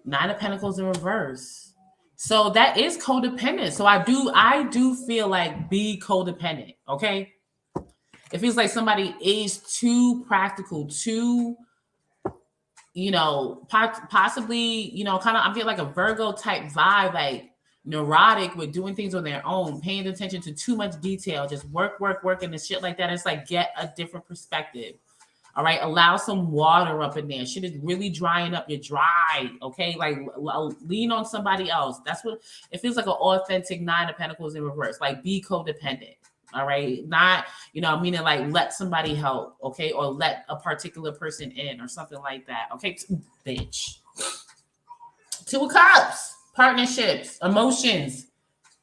9 of Pentacles in reverse. So that is codependent. So I do feel like be codependent. Okay. It feels like somebody is too practical, too, possibly, kind of, I feel like a Virgo type vibe, like neurotic with doing things on their own, paying attention to too much detail, just work, and the shit like that. It's like, get a different perspective. All right. Allow some water up in there. Shit is really drying up. You're dry. Okay. Like, lean on somebody else. That's what it feels like. An authentic 9 of Pentacles in reverse. Like, be codependent. All right. Not, meaning like let somebody help. Okay. Or let a particular person in or something like that. Okay. Bitch. 2 of Cups. Partnerships. Emotions.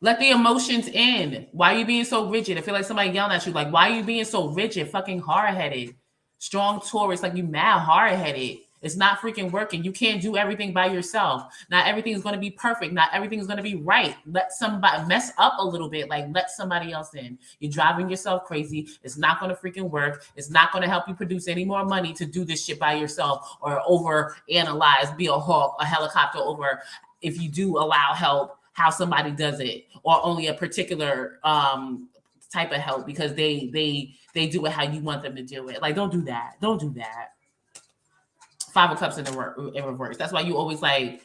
Let the emotions in. Why are you being so rigid? I feel like somebody yelling at you. Like, why are you being so rigid? Fucking hard-headed. Strong Taurus, like, you mad hard-headed. It's not freaking working. You can't do everything by yourself. Not everything is going to be perfect. Not everything is going to be right. Let somebody mess up a little bit. Like, let somebody else in. You're driving yourself crazy. It's not going to freaking work. It's not going to help you produce any more money to do this shit by yourself or over analyze, be a hawk, a helicopter over if you do allow help, how somebody does it, or only a particular type of help because they do it how you want them to do it. Like, don't do that. Don't do that. 5 of Cups in reverse. That's why you always like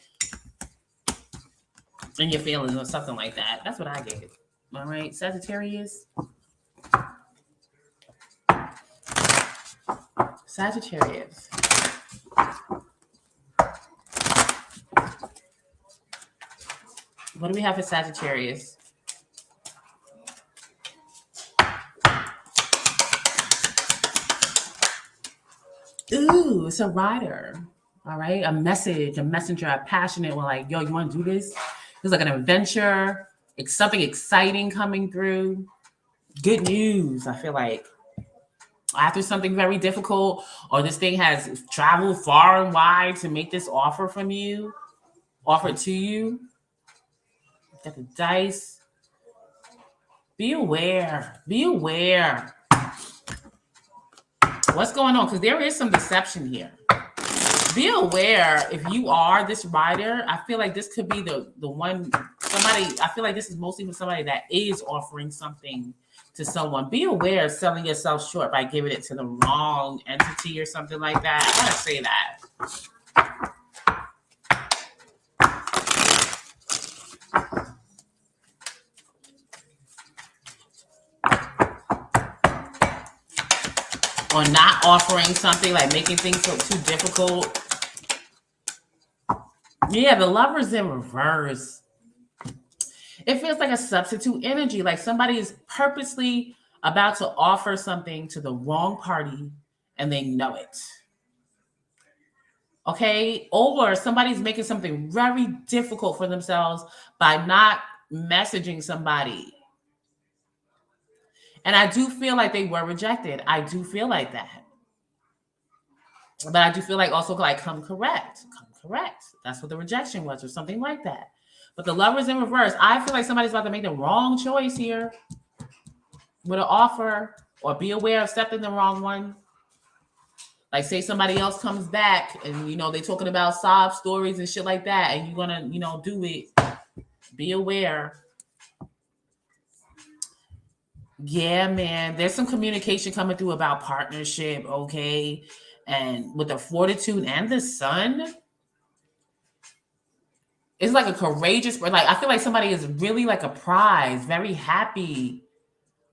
in your feelings or something like that. That's what I get. All right, Sagittarius. Sagittarius. What do we have for Sagittarius? Ooh, it's a rider. All right. A message, a messenger, a passionate one. Like, yo, you want to do this? It's like an adventure. It's something exciting coming through. Good news. I feel like after something very difficult, or this thing has traveled far and wide to make this offer to you. Got the dice. Be aware. What's going on? Because there is some deception here. Be aware if you are this rider. I feel like this could be the one somebody. I feel like this is mostly for somebody that is offering something to someone. Be aware of selling yourself short by giving it to the wrong entity or something like that. I want to say that. or not offering something, like making things so too difficult. Yeah, the Lover's in reverse. It feels like a substitute energy, like somebody is purposely about to offer something to the wrong party and they know it. Okay? Or somebody's making something very difficult for themselves by not messaging somebody. And I do feel like they were rejected. I do feel like that. But I do feel like also like come correct. Come correct. That's what the rejection was or something like that. But the Lover's in reverse. I feel like somebody's about to make the wrong choice here with an offer, or be aware of accepting the wrong one. Like say somebody else comes back and, you know, they talking about sob stories and shit like that, and you're going to, you know, do it. Be aware. Yeah, man. There's some communication coming through about partnership, okay? And with the fortitude and the sun, it's like a courageous, like I feel like somebody is really like a prize, very happy,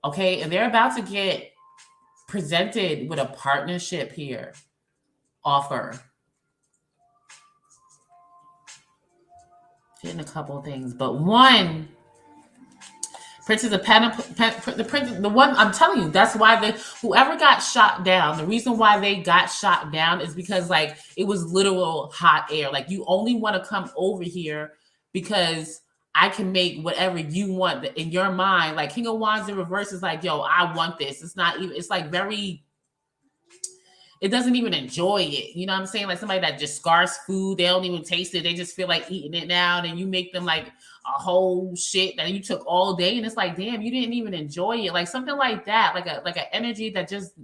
okay? And they're about to get presented with a partnership here, offer. Getting a couple of things, but one, Princess of the one I'm telling you, that's why whoever got shot down, the reason why they got shot down is because like it was literal hot air. Like you only want to come over here because I can make whatever you want in your mind. Like King of Wands in reverse is like, yo, I want this. It's not even, it's like very, it doesn't even enjoy it. You know what I'm saying? Like somebody that just scarce food, they don't even taste it. They just feel like eating it now. And you make them like a whole shit that you took all day. And it's like, damn, you didn't even enjoy it. Like something like that, like an energy that just,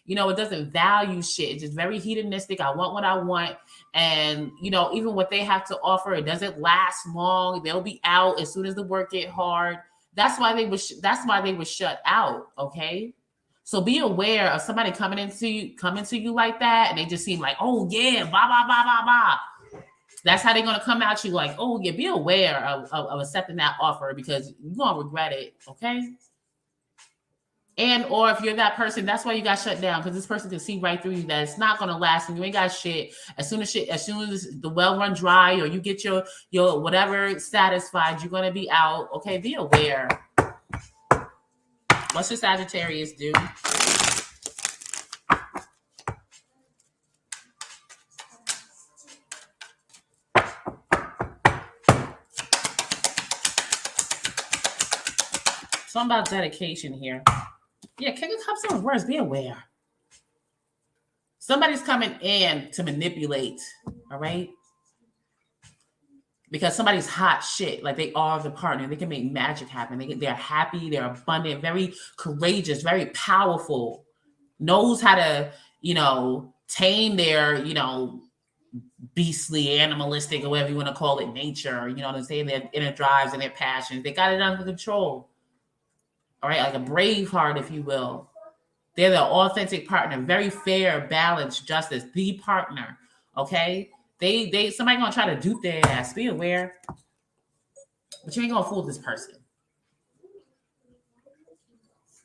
you know, it doesn't value shit. It's just very hedonistic. I want what I want. And, you know, even what they have to offer, it doesn't last long. They'll be out as soon as the work get hard. That's why they were shut out. Okay. So be aware of somebody coming to you like that, and they just seem like, oh yeah, blah blah blah blah blah. That's how they're gonna come at you, like, oh yeah. Be aware of accepting that offer because you're gonna regret it, okay? And or if you're that person, that's why you got shut down, because this person can see right through you that it's not gonna last, and you ain't got shit. As soon as the well run dry, or you get your whatever satisfied, you're gonna be out. Okay, be aware. What's your Sagittarius do? Something about dedication here. Yeah, King of Cups in reverse. Be aware. Somebody's coming in to manipulate, all right? Because somebody's hot shit. Like they are the partner. They can make magic happen. They're happy. They're abundant. Very courageous. Very powerful. Knows how to, you know, tame their, you know, beastly, animalistic, or whatever you want to call it, nature. You know what I'm saying? Their inner drives and their passions. They got it under control. All right, like a brave heart, if you will. They're the authentic partner, very fair, balanced, justice, the partner. Okay, somebody gonna try to dupe their ass. Be aware, but you ain't gonna fool this person.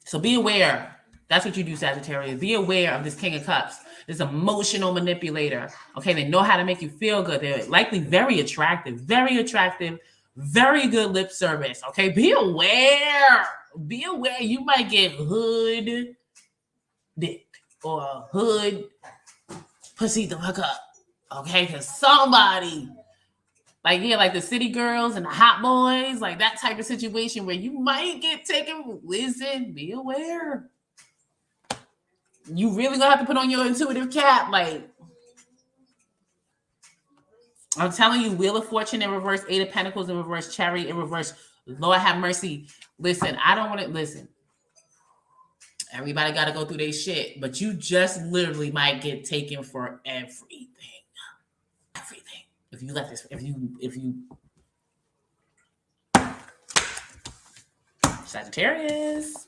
So be aware. That's what you do, Sagittarius. Be aware of this King of Cups, this emotional manipulator. Okay, they know how to make you feel good. They're likely very attractive, very good lip service. Okay, be aware. Be aware. You might get hood dick or hood pussy the fuck up. Okay, because somebody, like, yeah, like the city girls and the hot boys, like that type of situation where you might get taken. Listen, be aware. You really gonna have to put on your intuitive cap. Like, I'm telling you, Wheel of Fortune in reverse, Eight of Pentacles in reverse, Chariot in reverse. Lord have mercy. Listen, I don't want to listen. Everybody got to go through their shit, but you just literally might get taken for everything. Everything. If you let this, if you Sagittarius,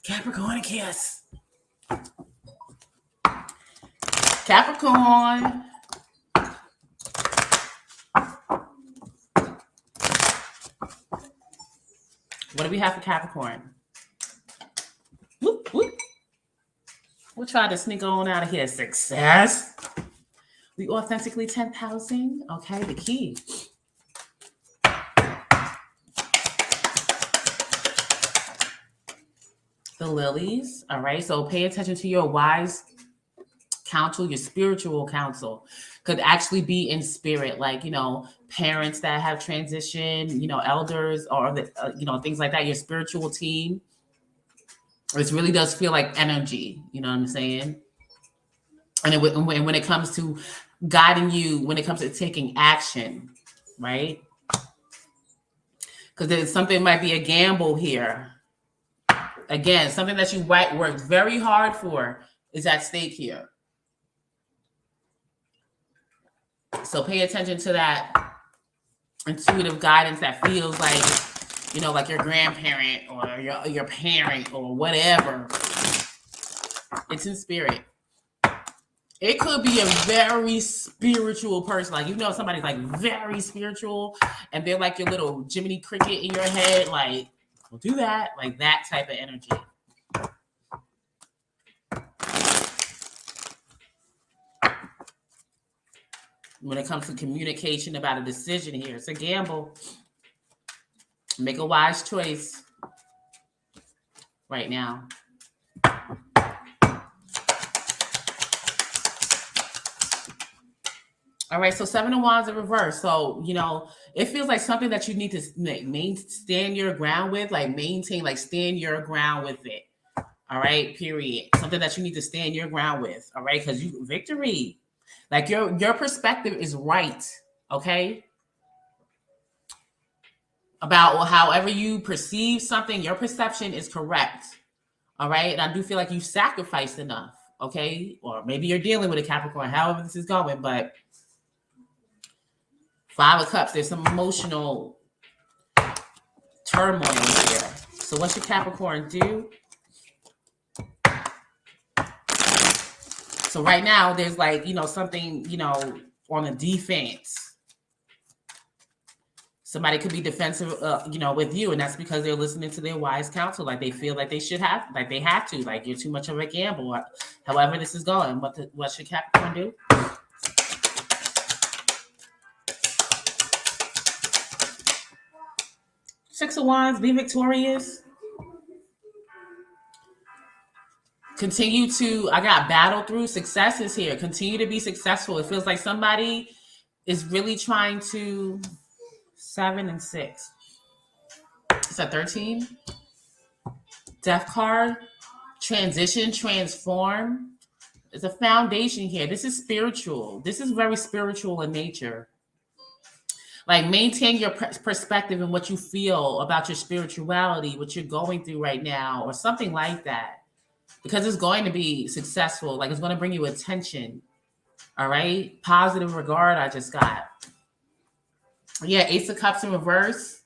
Capricorn kiss. Capricorn. What do we have for Capricorn? Whoop, whoop. We'll try to sneak on out of here. Success. We authentically 10,000. Okay, the key. The lilies. All right, so pay attention to your wise counsel, your spiritual counsel. Could actually be in spirit, like, parents that have transitioned, elders, or things like that. Your spiritual team. It really does feel like energy. You know what I'm saying? And when it comes to guiding you, when it comes to taking action, right? Because there's something might be a gamble here. Again, something that you worked very hard for is at stake here. So pay attention to that intuitive guidance that feels like, like your grandparent or your parent or whatever. It's in spirit. It could be a very spiritual person. Like, somebody's like very spiritual and they're like your little Jiminy Cricket in your head. Like, don't do that. Like that type of energy. When it comes to communication about a decision here, it's a gamble. Make a wise choice right now. All right, so 7 of Wands in reverse. So, it feels like something that you need to stand your ground with, stand your ground with it. All right, period. Something that you need to stand your ground with. All right, because victory. Like your perspective is right. Okay. About however you perceive something, your perception is correct. All right, and I do feel like you sacrificed enough. Okay, or maybe you're dealing with a Capricorn, however this is going, but 5 of Cups, there's some emotional turmoil here. So what should Capricorn do? So right now, there's something, on the defense. Somebody could be defensive, with you, and that's because they're listening to their wise counsel. Like they feel like they should have, like they have to, like you're too much of a gamble. However this is going, what should Capricorn do? Six of Wands, be victorious. Continue to, I got battle through. Success is here. Continue to be successful. It feels like somebody is really trying to, 7 and 6. It's a 13. Death card. Transition, transform. There's a foundation here. This is spiritual. This is very spiritual in nature. Like maintain your perspective and what you feel about your spirituality, what you're going through right now, or something like that. Because it's going to be successful. Like it's going to bring you attention. All right. Positive regard I just got. Yeah, Ace of Cups in reverse.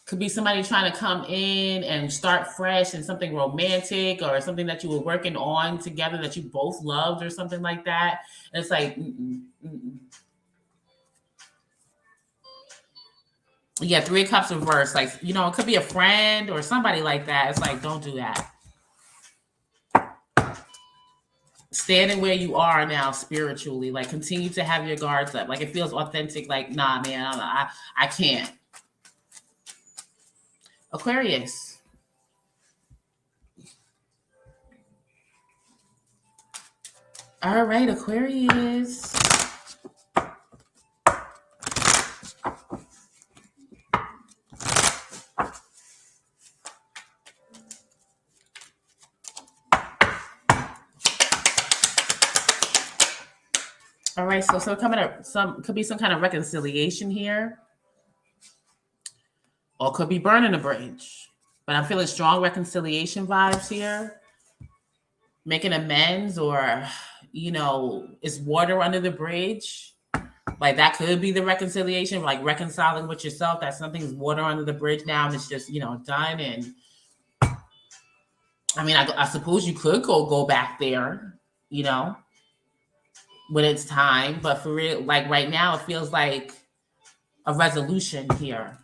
Could be somebody trying to come in and start fresh and something romantic or something that you were working on together that you both loved or something like that. And it's like, Yeah, 3 of Cups reverse. Like, it could be a friend or somebody like that. It's like, don't do that. Standing where you are now spiritually, like continue to have your guards up. Like it feels authentic. Like, nah, man, I can't. Aquarius. All right, Aquarius. All right, so coming up, could be some kind of reconciliation here, or could be burning a bridge. But I'm feeling strong reconciliation vibes here. Making amends, or is water under the bridge? Like that could be the reconciliation, like reconciling with yourself that something's water under the bridge now, and it's just done. And I mean, I suppose you could go back there, when it's time, but for real, like right now, it feels like a resolution here.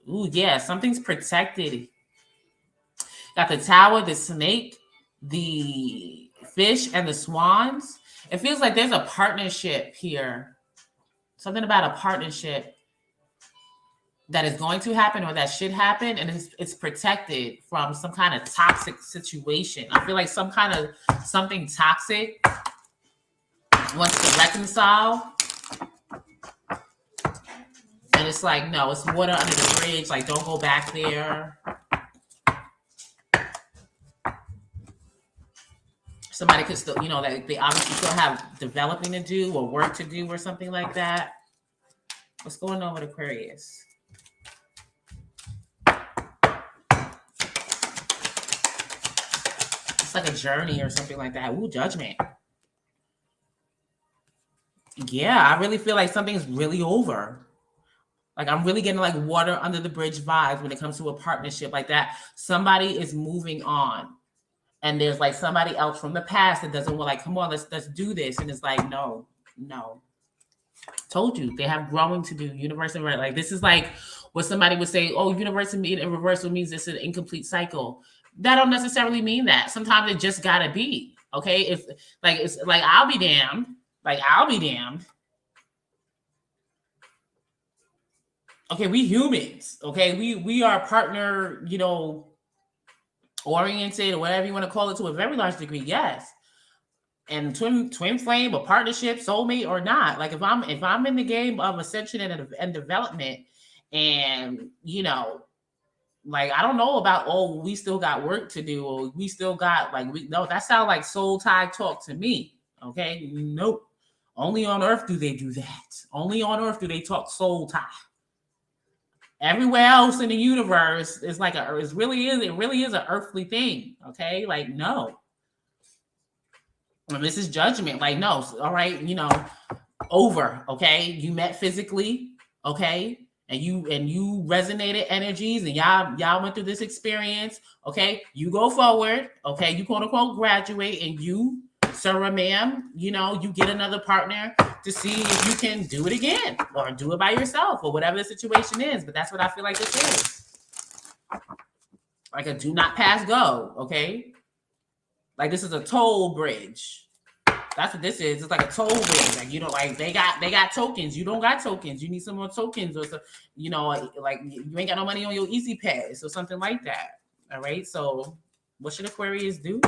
Ooh, yeah, something's protected. Got the Tower, the snake. the fish and the swans, it feels like there's a partnership here. Something about a partnership that is going to happen or that should happen, and it's protected from some kind of toxic situation. I feel like something toxic wants to reconcile. And it's like, no, it's water under the bridge. Like, don't go back there. Somebody could still, they obviously still have developing to do or work to do or something like that. What's going on with Aquarius? It's like a journey or something like that. Ooh, Judgment. Yeah, I really feel like something's really over. Like, I'm really getting like water under the bridge vibes when it comes to a partnership like that. Somebody is moving on. And there's like somebody else from the past that doesn't want, like, come on, let's do this. And it's like, no. Told you, they have growing to do. Universe and like, this is like what somebody would say, oh, universe and reversal means it's an incomplete cycle. That don't necessarily mean that. Sometimes it just gotta be. Okay. It's like I'll be damned. Okay, we humans. Okay, we are partner, oriented or whatever you want to call it to a very large degree. Yes. And twin flame or partnership, soulmate or not. Like if I'm in the game of ascension and development, and like I don't know about, oh, we still got work to do, or we still got no, that sounds like soul tie talk to me. Okay, nope. Only on Earth do they do that. Only on Earth do they talk soul tie. Everywhere else in the universe is like it really is an earthly thing. Okay, like no. And this is judgment. Like no, all right, over. Okay, you met physically. Okay, and you resonated energies, and y'all went through this experience. Okay, you go forward. Okay, you quote unquote graduate, and you, sir or ma'am, you get another partner to see if you can do it again or do it by yourself or whatever the situation is. But that's what I feel like this is. Like a do not pass go, okay? Like this is a toll bridge. That's what this is. It's like a toll bridge. Like they got tokens. You don't got tokens. You need some more tokens, or like you ain't got no money on your Easy Pass or something like that. All right. So what should Aquarius do?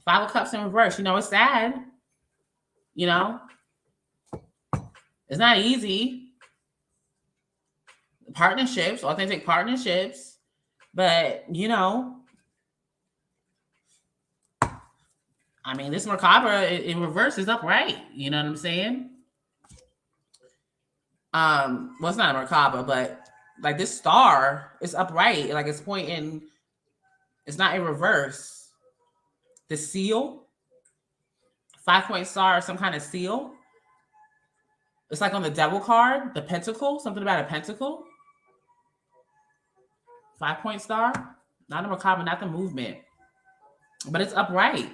Five of Cups in reverse. It's sad. It's not easy. Partnerships, authentic partnerships. But, I mean, this Macabre in reverse is upright. You know what I'm saying? Well, it's not a Macabre, but like this star is upright. Like it's pointing, it's not in reverse. The seal, 5-point star, some kind of seal. It's like on the devil card, the pentacle, something about a pentacle. 5-point star, not a Macabre, not the movement, but it's upright.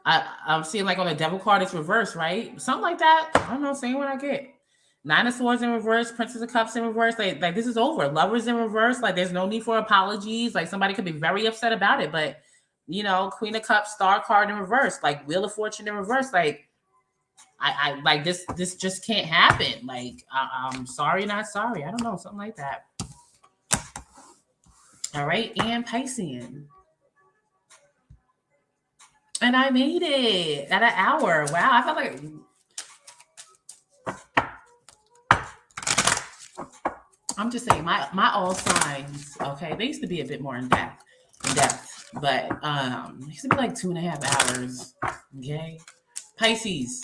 I'm seeing like on the devil card, it's reversed, right? Something like that. I don't know, saying what I get. 9 of Swords in reverse, Princess of Cups in reverse. Like this is over. Lovers in reverse. Like there's no need for apologies. Like somebody could be very upset about it, but Queen of Cups, Star card in reverse, like Wheel of Fortune in reverse. Like I like this just can't happen. Like I'm sorry, not sorry. I don't know, something like that. All right, and Piscean. And I made it at an hour. Wow, I felt like I'm just saying my all signs, okay, they used to be a bit more in depth, but it used to be like 2.5 hours. Okay. Pisces.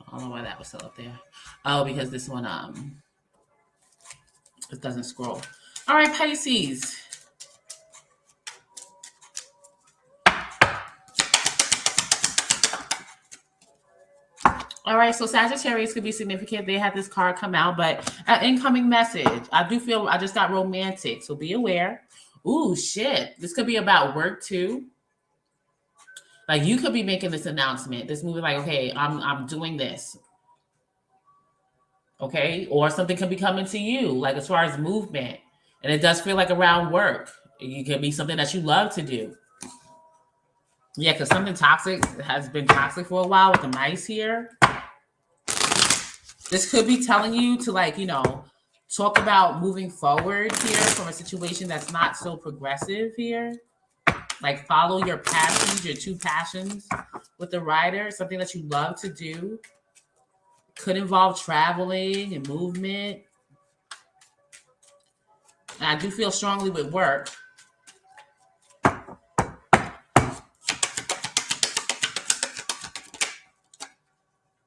I don't know why that was still up there. Oh, because this one it doesn't scroll. All right, Pisces. All right, so Sagittarius could be significant. They had this card come out, but an incoming message. I do feel I just got romantic, so be aware. Ooh, shit. This could be about work too. Like you could be making this announcement. This movie, like, okay, I'm doing this. Okay, or something could be coming to you, like as far as movement, and it does feel like around work. It could be something that you love to do. Yeah, because something toxic has been toxic for a while with the mice here. This could be telling you to, like, talk about moving forward here from a situation that's not so progressive here. Like follow your passions, your two passions with the writer, something that you love to do. Could involve traveling and movement. And I do feel strongly with work.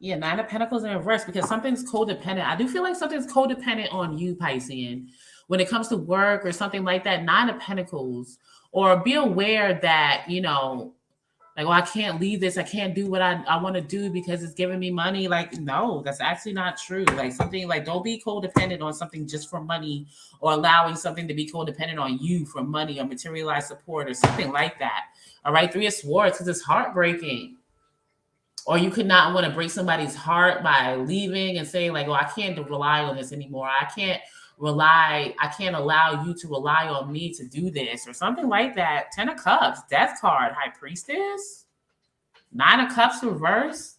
Yeah, Nine of Pentacles in reverse because something's codependent. I do feel like something's codependent on you, Piscean. When it comes to work or something like that, Nine of Pentacles. Or be aware that, like, well, I can't leave this. I can't do what I want to do because it's giving me money. Like, no, that's actually not true. Like something like don't be codependent on something just for money or allowing something to be codependent on you for money or materialized support or something like that. All right. Three of Swords because it's heartbreaking. Or you could not want to break somebody's heart by leaving and saying like, oh, I can't rely on this anymore. I can't allow you to rely on me to do this or something like that. 10 of Cups, Death card, High Priestess, 9 of Cups reverse.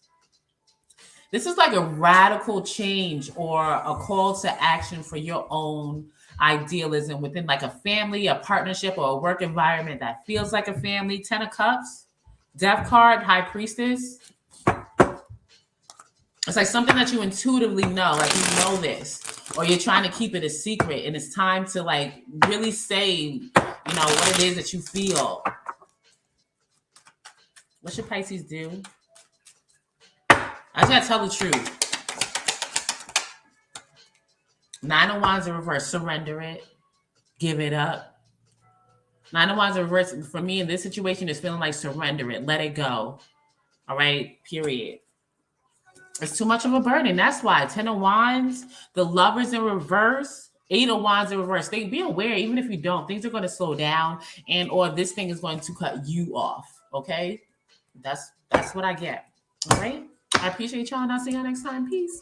This is like a radical change or a call to action for your own idealism within like a family, a partnership, or a work environment that feels like a family. 10 of Cups, Death card, High Priestess. It's like something that you intuitively know, like you know this, or you're trying to keep it a secret, and it's time to like really say, what it is that you feel. What should Pisces do? I just gotta tell the truth. 9 of Wands in reverse, surrender it, give it up. 9 of Wands in reverse for me in this situation is feeling like surrender it, let it go. All right, period. It's too much of a burden. That's why 10 of Wands, the Lovers in reverse, 8 of Wands in reverse. Be aware, even if you don't, things are going to slow down, and or this thing is going to cut you off. Okay, that's what I get. All right. I appreciate y'all, and I'll see y'all next time. Peace.